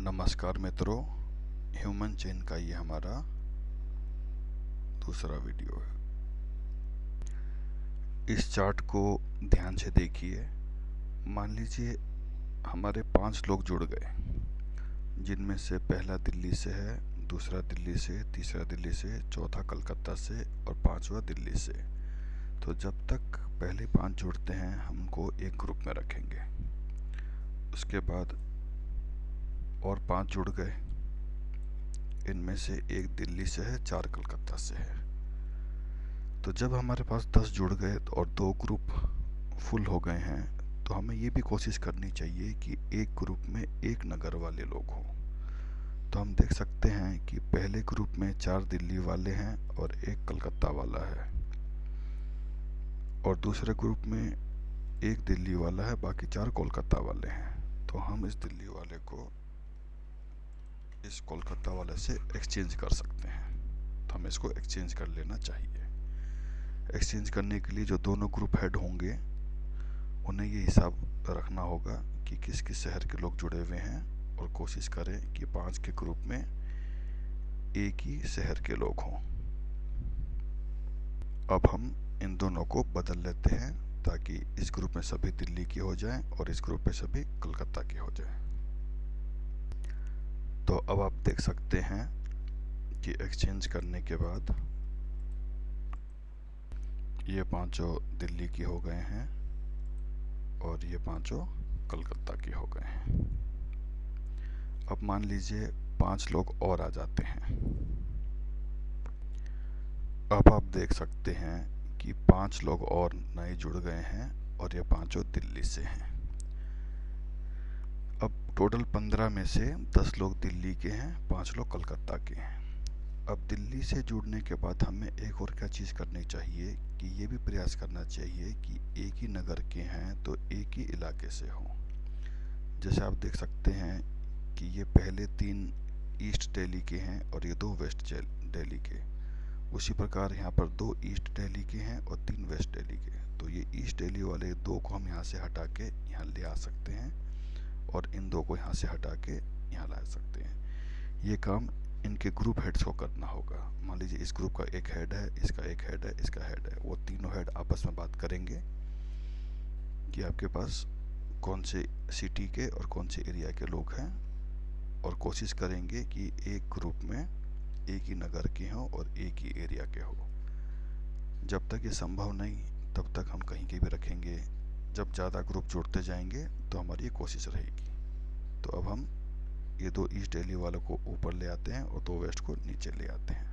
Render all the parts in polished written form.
नमस्कार मित्रों, human chain का ये हमारा दूसरा वीडियो है। इस चार्ट को ध्यान से देखिए। मान लीजिए हमारे 5 लोग जुड़ गए, जिनमें से पहला दिल्ली से है, दूसरा दिल्ली से, तीसरा दिल्ली से, चौथा कलकत्ता से और पांचवा दिल्ली से। तो जब तक पहले 5 जुड़ते हैं हमको एक ग्रुप में रखेंगे। उसके बाद और 5 जुड़ गए, इनमें से एक दिल्ली से है, 4 कलकत्ता से है। तो जब हमारे पास 10 जुड़ गए और 2 ग्रुप फुल हो गए हैं, तो हमें ये भी कोशिश करनी चाहिए कि एक ग्रुप में एक नगर वाले लोग हों। तो हम देख सकते हैं कि पहले ग्रुप में 4 दिल्ली वाले हैं और एक कलकत्ता वाला है, और दूसरे ग्रुप में एक दिल्ली वाला है, बाकी 4 कोलकाता वाले हैं। तो हम इस दिल्ली वाले को इस कोलकाता वाले से एक्सचेंज कर सकते हैं। तो हमें इसको एक्सचेंज कर लेना चाहिए। एक्सचेंज करने के लिए जो दोनों ग्रुप हेड होंगे उन्हें ये हिसाब रखना होगा कि किस किस शहर के लोग जुड़े हुए हैं, और कोशिश करें कि 5 के ग्रुप में एक ही शहर के लोग हों। अब हम इन दोनों को बदल लेते हैं ताकि इस ग्रुप में सभी दिल्ली के हो जाएं और इस ग्रुप में सभी कलकत्ता के हो जाएं। तो अब आप देख सकते हैं कि एक्सचेंज करने के बाद ये 5 दिल्ली के हो गए हैं और ये 5 कलकत्ता के हो गए हैं। अब मान लीजिए 5 लोग और आ जाते हैं। अब आप देख सकते हैं कि 5 लोग और नए जुड़ गए हैं और ये 5 दिल्ली से हैं। अब टोटल 15 में से 10 लोग दिल्ली के हैं, 5 लोग कलकत्ता के हैं। अब दिल्ली से जुड़ने के बाद हमें एक और क्या चीज़ करनी चाहिए कि ये भी प्रयास करना चाहिए कि एक ही नगर के हैं तो एक ही इलाके से हों। जैसे आप देख सकते हैं कि ये पहले 3 ईस्ट दिल्ली के हैं और ये 2 वेस्ट दिल्ली के। उसी प्रकार यहाँ पर 2 ईस्ट दिल्ली के हैं और 3 वेस्ट दिल्ली के। तो ये ईस्ट दिल्ली वाले 2 को हम यहाँ से हटा के यहाँ ले आ सकते हैं और इन 2 को यहाँ से हटा के यहाँ ला सकते हैं। ये काम इनके ग्रुप हेड्स को करना होगा। मान लीजिए इस ग्रुप का एक हेड है, इसका एक हेड है, इसका हेड है। वो तीनों हेड आपस में बात करेंगे कि आपके पास कौन से सिटी के और कौन से एरिया के लोग हैं, और कोशिश करेंगे कि एक ग्रुप में एक ही नगर के हों और एक ही एरिया के हो। जब तक ये संभव नहीं तब तक हम कहीं के भी रखेंगे। जब ज़्यादा ग्रुप जुड़ते जाएंगे तो हमारी ये कोशिश रहेगी। तो अब हम ये 2 ईस्ट दिल्ली वालों को ऊपर ले आते हैं और 2 वेस्ट को नीचे ले आते हैं।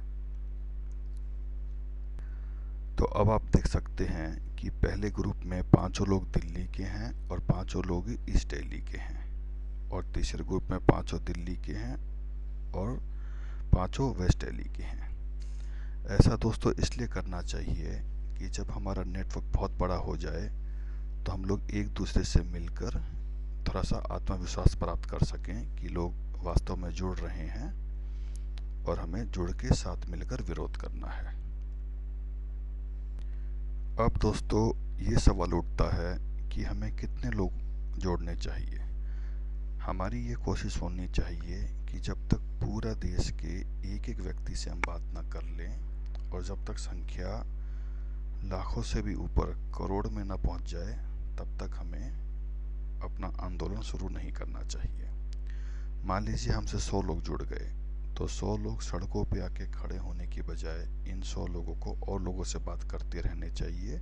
तो अब आप देख सकते हैं कि पहले ग्रुप में 5 लोग दिल्ली के हैं और 5 लोग ईस्ट दिल्ली के हैं, और तीसरे ग्रुप में 5 दिल्ली के हैं और 5 वेस्ट दिल्ली के हैं। ऐसा दोस्तों इसलिए करना चाहिए कि जब हमारा नेटवर्क बहुत बड़ा हो जाए तो हम लोग एक दूसरे से मिलकर थोड़ा सा आत्मविश्वास प्राप्त कर सकें कि लोग वास्तव में जुड़ रहे हैं और हमें जुड़ के साथ मिलकर विरोध करना है। अब दोस्तों ये सवाल उठता है कि हमें कितने लोग जोड़ने चाहिए। हमारी ये कोशिश होनी चाहिए कि जब तक पूरा देश के एक एक व्यक्ति से हम बात ना कर लें और जब तक संख्या लाखों से भी ऊपर करोड़ में ना पहुंच जाए तब तक हमें अपना आंदोलन शुरू नहीं करना चाहिए। मान लीजिए हमसे 100 लोग जुड़ गए, तो 100 लोग सड़कों पे आके खड़े होने की बजाय इन 100 लोगों को और लोगों से बात करते रहने चाहिए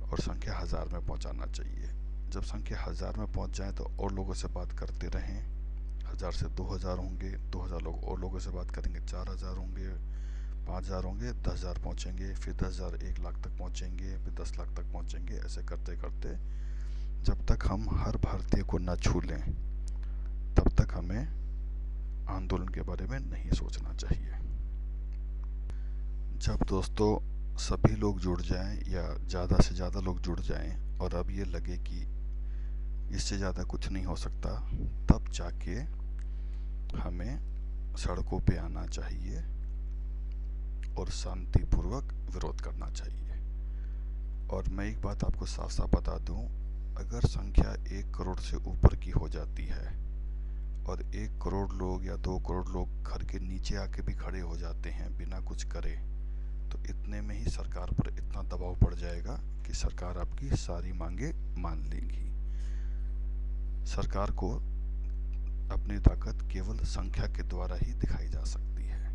और संख्या 1000 में पहुंचाना चाहिए। जब संख्या 1000 में पहुंच जाए तो और लोगों से बात करते रहें। 1000 से 2000 होंगे, 2000 लोग और लोगों से बात करेंगे, 4000 होंगे, 5000 होंगे, 10,000 पहुँचेंगे, फिर 10,000 1 लाख तक पहुँचेंगे, फिर 10 लाख तक पहुँचेंगे। ऐसे करते करते जब तक हम हर भारतीय को न छू लें तब तक हमें आंदोलन के बारे में नहीं सोचना चाहिए। जब दोस्तों सभी लोग जुड़ जाएं या ज़्यादा से ज़्यादा लोग जुड़ जाएं और अब ये लगे कि इससे ज़्यादा कुछ नहीं हो सकता, तब जाके हमें सड़कों पे आना चाहिए और शांतिपूर्वक विरोध करना चाहिए। और मैं एक बात आपको साफ साफ बता दूं, अगर संख्या 1 करोड़ से ऊपर की हो जाती है और 1 करोड़ लोग या 2 करोड़ लोग घर के नीचे आके भी खड़े हो जाते हैं बिना कुछ करे, तो इतने में ही सरकार पर इतना दबाव पड़ जाएगा कि सरकार आपकी सारी मांगे मान लेगी। सरकार को अपनी ताकत केवल संख्या के द्वारा ही दिखाई जा सकती है।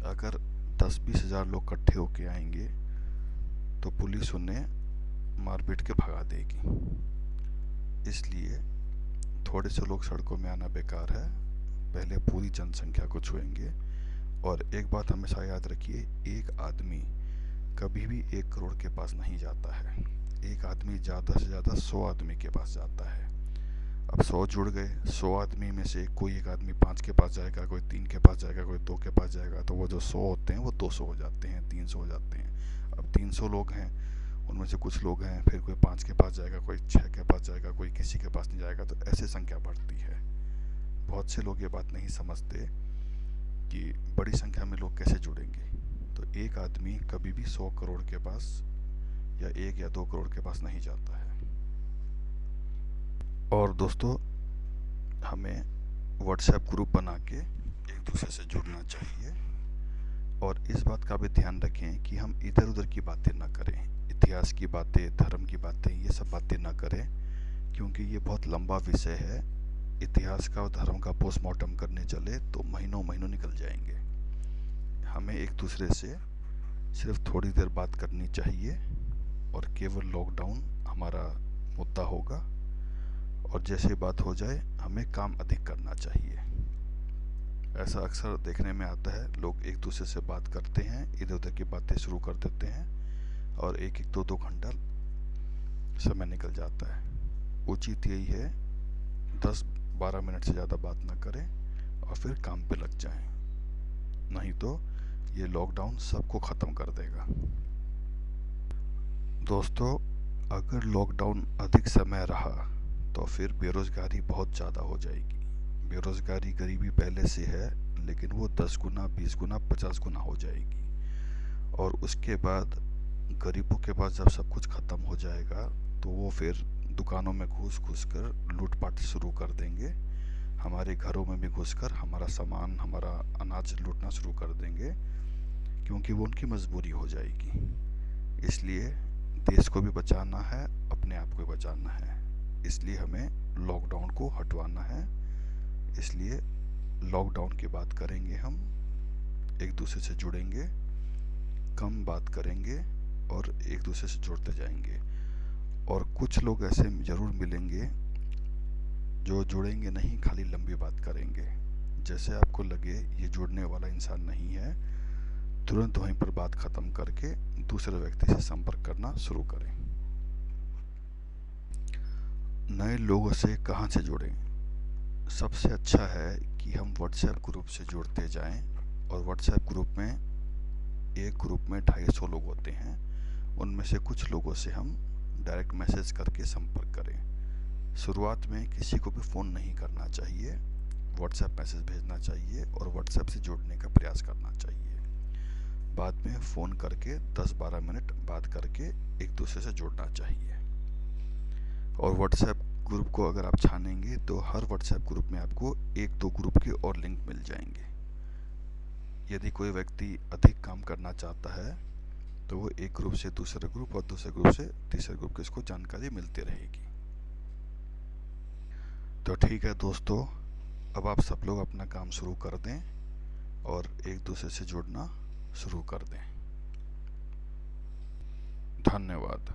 अगर 10-20 हजार लोग इकट्ठे होके आएंगे तो पुलिस उन्हें मार पीट के भगा देगी। इसलिए थोड़े से लोग सड़कों में आना बेकार है, पहले पूरी जनसंख्या को छुएंगे। और एक बात हमेशा याद रखिए, एक आदमी कभी भी 1 करोड़ के पास नहीं जाता है। एक आदमी ज़्यादा से ज़्यादा 100 आदमी के पास जाता है। अब 100 जुड़ गए, 100 आदमी में से कोई एक आदमी 5 के पास जाएगा, कोई 3 के पास जाएगा, कोई 2 के पास जाएगा, तो वो जो 100 होते हैं वो 200 हो जाते हैं, 300 हो जाते हैं। अब 300 लोग हैं, उनमें से कुछ लोग हैं, फिर कोई 5 के पास जाएगा, कोई 6 के पास जाएगा, कोई किसी के पास नहीं जाएगा, तो ऐसे संख्या बढ़ती है। बहुत से लोग ये बात नहीं समझते कि बड़ी संख्या में लोग कैसे जुड़ेंगे। तो एक आदमी कभी भी 100 करोड़ के पास या 1 या 2 करोड़ के पास नहीं जाता है। और दोस्तों, हमें व्हाट्सएप ग्रुप बना के एक दूसरे से जुड़ना चाहिए। और इस बात का भी ध्यान रखें कि हम इधर उधर की बातें ना करें, इतिहास की बातें, धर्म की बातें, ये सब बातें ना करें, क्योंकि ये बहुत लंबा विषय है। इतिहास का और धर्म का पोस्टमार्टम करने चले तो महीनों महीनों निकल जाएंगे। हमें एक दूसरे से सिर्फ थोड़ी देर बात करनी चाहिए और केवल लॉकडाउन हमारा मुद्दा होगा। और जैसे बात हो जाए हमें काम अधिक करना चाहिए। ऐसा अक्सर देखने में आता है, लोग एक दूसरे से बात करते हैं, इधर उधर की बातें शुरू कर देते हैं और 1-1, 2-2 घंटा समय निकल जाता है। उचित यही है 10-12 मिनट से ज़्यादा बात ना करें और फिर काम पे लग जाएं, नहीं तो ये लॉकडाउन सबको ख़त्म कर देगा। दोस्तों, अगर लॉकडाउन अधिक समय रहा तो फिर बेरोज़गारी बहुत ज़्यादा हो जाएगी। बेरोज़गारी गरीबी पहले से है, लेकिन वो 10 गुना, 20 गुना, 50 गुना हो जाएगी। और उसके बाद गरीबों के पास जब सब कुछ ख़त्म हो जाएगा तो वो फिर दुकानों में घुस कर लूटपाट शुरू कर देंगे। हमारे घरों में भी घुसकर हमारा सामान, हमारा अनाज लूटना शुरू कर देंगे, क्योंकि वो उनकी मजबूरी हो जाएगी। इसलिए देश को भी बचाना है, अपने आप को भी बचाना है, इसलिए हमें लॉकडाउन को हटवाना है। इसलिए लॉकडाउन की बात करेंगे, हम एक दूसरे से जुड़ेंगे, कम बात करेंगे और एक दूसरे से जुड़ते जाएंगे। और कुछ लोग ऐसे ज़रूर मिलेंगे जो जुड़ेंगे नहीं, खाली लंबी बात करेंगे। जैसे आपको लगे ये जुड़ने वाला इंसान नहीं है, तुरंत वहीं पर बात ख़त्म करके दूसरे व्यक्ति से संपर्क करना शुरू करें। नए लोगों से कहाँ से जुड़ें? सबसे अच्छा है कि हम व्हाट्सएप ग्रुप से जुड़ते जाएं। और व्हाट्सएप ग्रुप में, एक ग्रुप में 250 लोग होते हैं, उनमें से कुछ लोगों से हम डायरेक्ट मैसेज करके संपर्क करें। शुरुआत में किसी को भी फ़ोन नहीं करना चाहिए, व्हाट्सएप मैसेज भेजना चाहिए और व्हाट्सएप से जुड़ने का प्रयास करना चाहिए। बाद में फ़ोन करके 10-12 मिनट बात करके एक दूसरे से जुड़ना चाहिए। और व्हाट्सएप ग्रुप को अगर आप छानेंगे तो हर व्हाट्सएप ग्रुप में आपको 1-2 ग्रुप के और लिंक मिल जाएंगे। यदि कोई व्यक्ति अधिक काम करना चाहता है तो वो एक ग्रुप से दूसरे ग्रुप और दूसरे ग्रुप से तीसरे ग्रुप की इसको जानकारी मिलती रहेगी। तो ठीक है दोस्तों, अब आप सब लोग अपना काम शुरू कर दें और एक दूसरे से जुड़ना शुरू कर दें। धन्यवाद।